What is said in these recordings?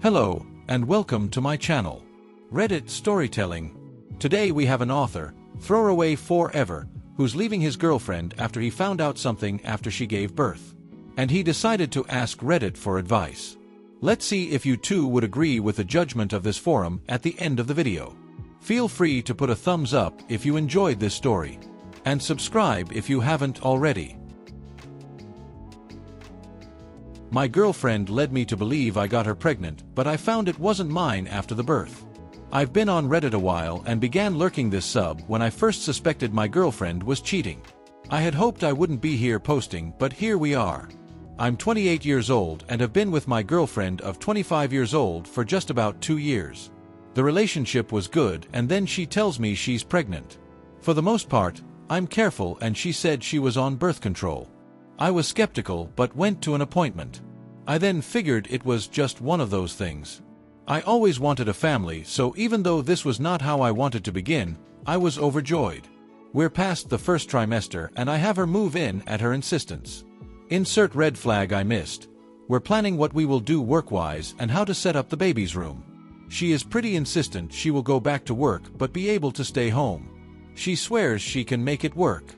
Hello, and welcome to my channel, Reddit Storytelling. Today we have an author, Throwaway Forever, who's leaving his girlfriend after he found out something after she gave birth. And he decided to ask Reddit for advice. Let's see if you too would agree with the judgment of this forum at the end of the video. Feel free to put a thumbs up if you enjoyed this story, and subscribe if you haven't already. My girlfriend led me to believe I got her pregnant, but I found it wasn't mine after the birth. I've been on Reddit a while and began lurking this sub when I first suspected my girlfriend was cheating. I had hoped I wouldn't be here posting, but here we are. I'm 28 years old and have been with my girlfriend of 25 years old for just about 2 years. The relationship was good, and then she tells me she's pregnant. For the most part, I'm careful, and she said she was on birth control. I was skeptical but went to an appointment. I then figured it was just one of those things. I always wanted a family, so even though this was not how I wanted to begin, I was overjoyed. We're past the first trimester and I have her move in at her insistence. Insert red flag I missed. We're planning what we will do work-wise and how to set up the baby's room. She is pretty insistent she will go back to work but be able to stay home. She swears she can make it work.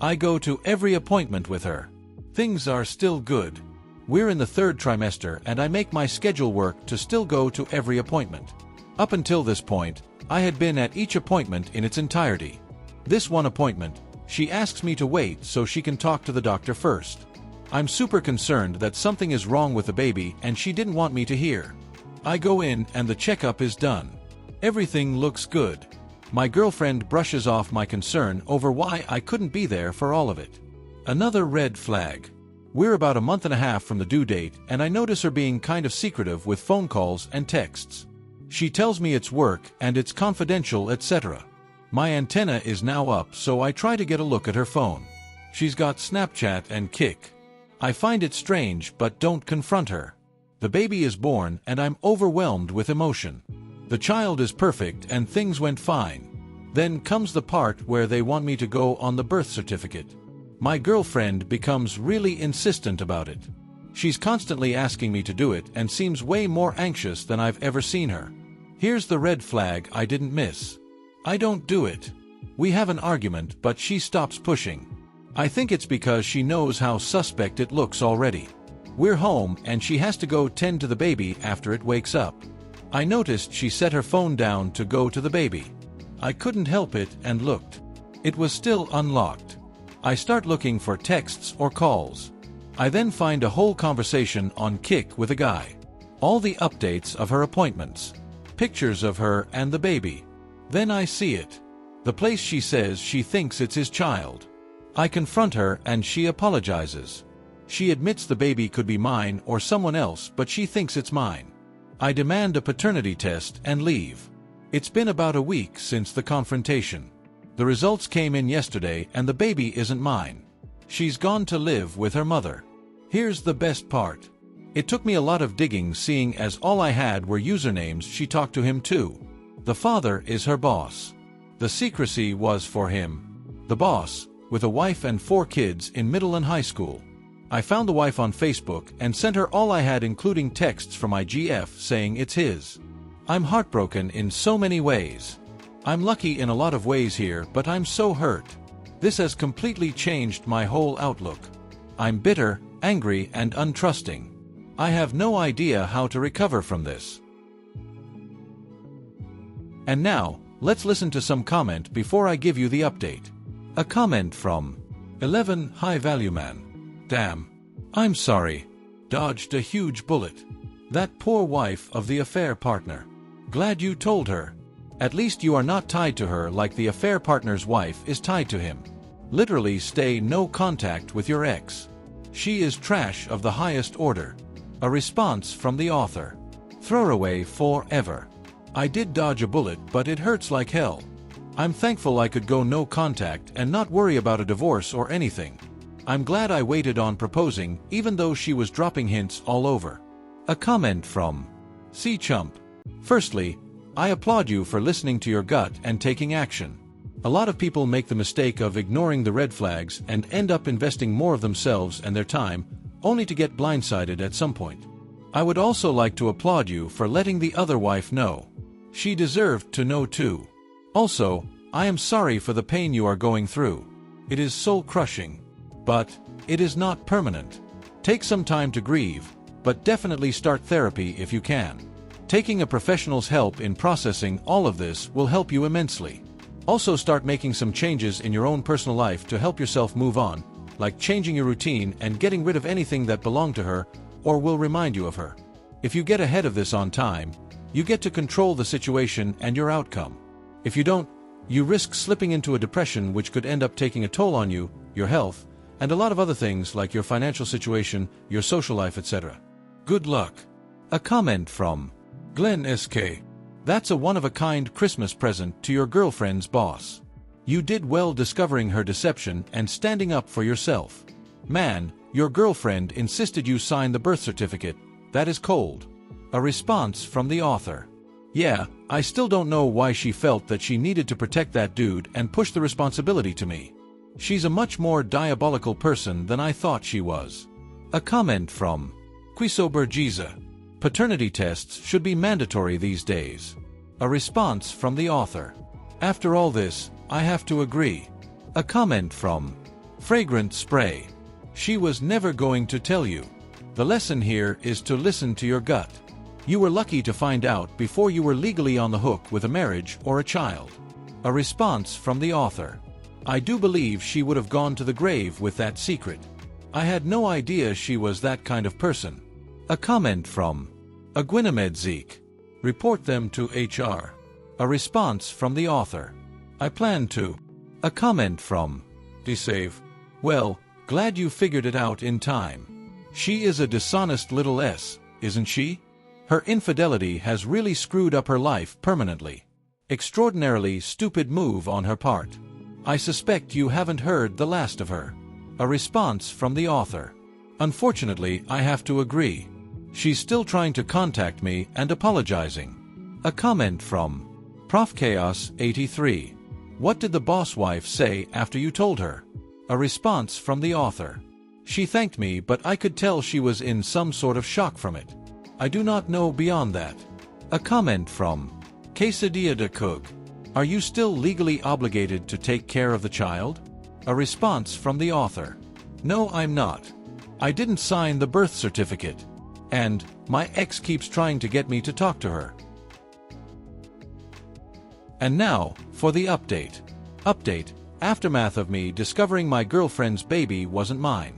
I go to every appointment with her. Things are still good. We're in the 3rd trimester and I make my schedule work to still go to every appointment. Up until this point, I had been at each appointment in its entirety. This one appointment, she asks me to wait so she can talk to the doctor first. I'm super concerned that something is wrong with the baby and she didn't want me to hear. I go in and the checkup is done. Everything looks good. My girlfriend brushes off my concern over why I couldn't be there for all of it. Another red flag. We're about a month and a half from the due date and I notice her being kind of secretive with phone calls and texts. She tells me it's work and it's confidential, etc. My antenna is now up, so I try to get a look at her phone. She's got Snapchat and Kik. I find it strange but don't confront her. The baby is born and I'm overwhelmed with emotion. The child is perfect and things went fine. Then comes the part where they want me to go on the birth certificate. My girlfriend becomes really insistent about it. She's constantly asking me to do it and seems way more anxious than I've ever seen her. Here's the red flag I didn't miss. I don't do it. We have an argument but she stops pushing. I think it's because she knows how suspect it looks already. We're home and she has to go tend to the baby after it wakes up. I noticed she set her phone down to go to the baby. I couldn't help it and looked. It was still unlocked. I start looking for texts or calls. I then find a whole conversation on Kik with a guy. All the updates of her appointments. Pictures of her and the baby. Then I see it. The place she says she thinks it's his child. I confront her and she apologizes. She admits the baby could be mine or someone else, but she thinks it's mine. I demand a paternity test and leave. It's been about a week since the confrontation. The results came in yesterday and the baby isn't mine. She's gone to live with her mother. Here's the best part. It took me a lot of digging, seeing as all I had were usernames she talked to him too. The father is her boss. The secrecy was for him. The boss, with a wife and 4 kids in middle and high school. I found the wife on Facebook and sent her all I had, including texts from my GF saying it's his. I'm heartbroken in so many ways. I'm lucky in a lot of ways here, but I'm so hurt. This has completely changed my whole outlook. I'm bitter, angry, and untrusting. I have no idea how to recover from this. And now, let's listen to some comment before I give you the update. A comment from 11 High Value Man. Damn. I'm sorry. Dodged a huge bullet. That poor wife of the affair partner. Glad you told her. At least you are not tied to her like the affair partner's wife is tied to him. Literally stay no contact with your ex. She is trash of the highest order. A response from the author. Throwaway Forever. I did dodge a bullet, but it hurts like hell. I'm thankful I could go no contact and not worry about a divorce or anything. I'm glad I waited on proposing, even though she was dropping hints all over. A comment from C. Chump. Firstly, I applaud you for listening to your gut and taking action. A lot of people make the mistake of ignoring the red flags and end up investing more of themselves and their time, only to get blindsided at some point. I would also like to applaud you for letting the other wife know. She deserved to know too. Also, I am sorry for the pain you are going through. It is soul-crushing. But it is not permanent. Take some time to grieve, but definitely start therapy if you can. Taking a professional's help in processing all of this will help you immensely. Also start making some changes in your own personal life to help yourself move on, like changing your routine and getting rid of anything that belonged to her or will remind you of her. If you get ahead of this on time, you get to control the situation and your outcome. If you don't, you risk slipping into a depression which could end up taking a toll on you, your health, and a lot of other things like your financial situation, your social life, etc. Good luck. A comment from Glenn SK. That's a one-of-a-kind Christmas present to your girlfriend's boss. You did well discovering her deception and standing up for yourself. Man, your girlfriend insisted you sign the birth certificate. That is cold. A response from the author. Yeah, I still don't know why she felt that she needed to protect that dude and push the responsibility to me. She's a much more diabolical person than I thought she was. A comment from Quisobergiza. Paternity tests should be mandatory these days. A response from the author. After all this, I have to agree. A comment from Fragrant Spray. She was never going to tell you. The lesson here is to listen to your gut. You were lucky to find out before you were legally on the hook with a marriage or a child. A response from the author. I do believe she would have gone to the grave with that secret. I had no idea she was that kind of person. A comment from Aguinamedzek. Report them to HR. A response from the author. I plan to. A comment from Desave. Well, glad you figured it out in time. She is a dishonest little s, isn't she? Her infidelity has really screwed up her life permanently. Extraordinarily stupid move on her part. I suspect you haven't heard the last of her. A response from the author. Unfortunately, I have to agree. She's still trying to contact me and apologizing. A comment from Prof Chaos 83. What did the boss wife say after you told her? A response from the author. She thanked me, but I could tell she was in some sort of shock from it. I do not know beyond that. A comment from Quesadilla de Cook. Are you still legally obligated to take care of the child? A response from the author. No, I'm not. I didn't sign the birth certificate. And my ex keeps trying to get me to talk to her. And now, for the update. Update. Aftermath of me discovering my girlfriend's baby wasn't mine.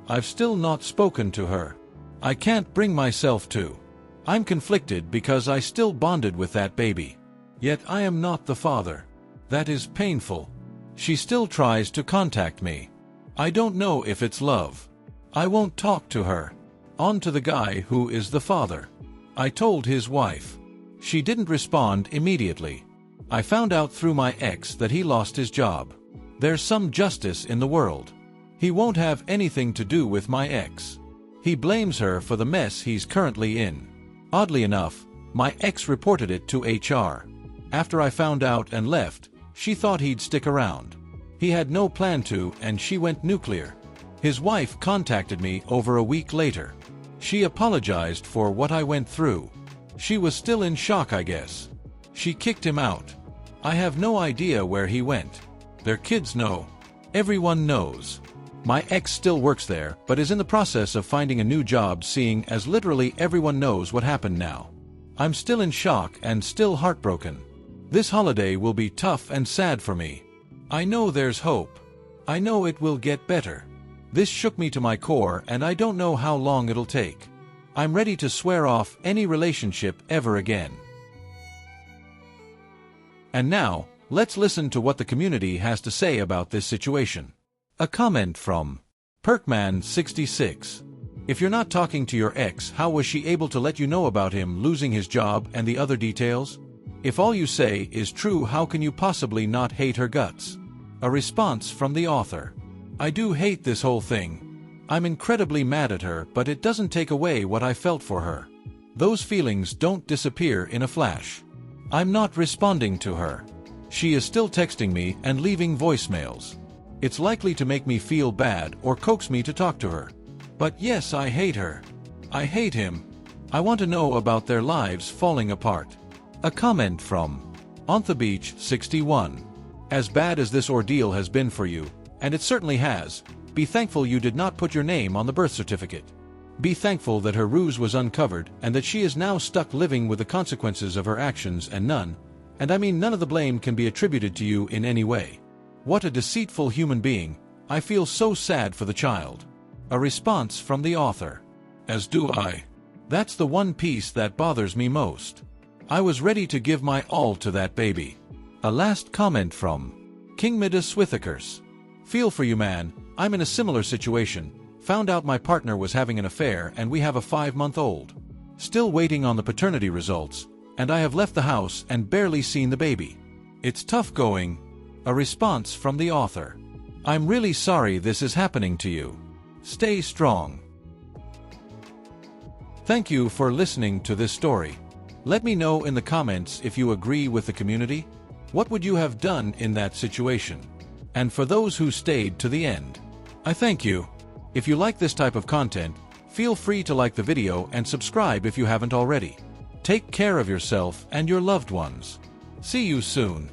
I've still not spoken to her. I can't bring myself to. I'm conflicted because I still bonded with that baby. Yet I am not the father. That is painful. She still tries to contact me. I don't know if it's love. I won't talk to her. On to the guy who is the father. I told his wife. She didn't respond immediately. I found out through my ex that he lost his job. There's some justice in the world. He won't have anything to do with my ex. He blames her for the mess he's currently in. Oddly enough, my ex reported it to HR. After I found out and left, she thought he'd stick around. He had no plan to, and she went nuclear. His wife contacted me over a week later. She apologized for what I went through. She was still in shock, I guess. She kicked him out. I have no idea where he went. Their kids know. Everyone knows. My ex still works there, but is in the process of finding a new job, seeing as literally everyone knows what happened now. I'm still in shock and still heartbroken. This holiday will be tough and sad for me. I know there's hope. I know it will get better. This shook me to my core and I don't know how long it'll take. I'm ready to swear off any relationship ever again. And now, let's listen to what the community has to say about this situation. A comment from Perkman66. If you're not talking to your ex, how was she able to let you know about him losing his job and the other details? If all you say is true, how can you possibly not hate her guts? A response from the author. I do hate this whole thing. I'm incredibly mad at her, but it doesn't take away what I felt for her. Those feelings don't disappear in a flash. I'm not responding to her. She is still texting me and leaving voicemails. It's likely to make me feel bad or coax me to talk to her. But yes, I hate her. I hate him. I want to know about their lives falling apart. A comment from On the Beach 61. As bad as this ordeal has been for you, and it certainly has, be thankful you did not put your name on the birth certificate. Be thankful that her ruse was uncovered and that she is now stuck living with the consequences of her actions, and none of the blame can be attributed to you in any way. What a deceitful human being. I feel so sad for the child. A response from the author. As do I. That's the one piece that bothers me most. I was ready to give my all to that baby. A last comment from King Midas Swithakers. Feel for you, man. I'm in a similar situation. Found out my partner was having an affair and we have a 5-month-old. Still waiting on the paternity results, and I have left the house and barely seen the baby. It's tough going. A response from the author. I'm really sorry this is happening to you. Stay strong. Thank you for listening to this story. Let me know in the comments if you agree with the community. What would you have done in that situation? And for those who stayed to the end, I thank you. If you like this type of content, feel free to like the video and subscribe if you haven't already. Take care of yourself and your loved ones. See you soon.